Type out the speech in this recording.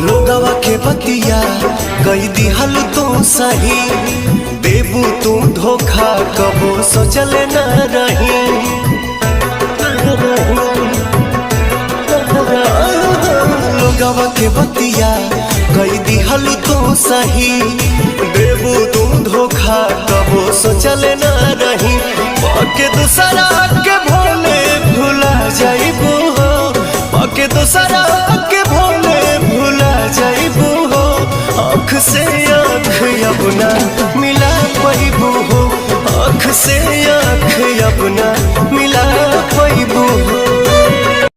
लोगवा के बतिया कई दिहल तू सही, देबू तू धोखा कबो सोचल न रही। लोगवा के बतिया कई दिहल तू सही, देबू तू धोखा कबो सोचल न रही। पके दूसरा के भोले भुला जाइबू हो, पके दूसरा के भोले भुला जाइबू हो। आँख से आँख अब ना मिला पाइबू हो, आँख से आँख अब ना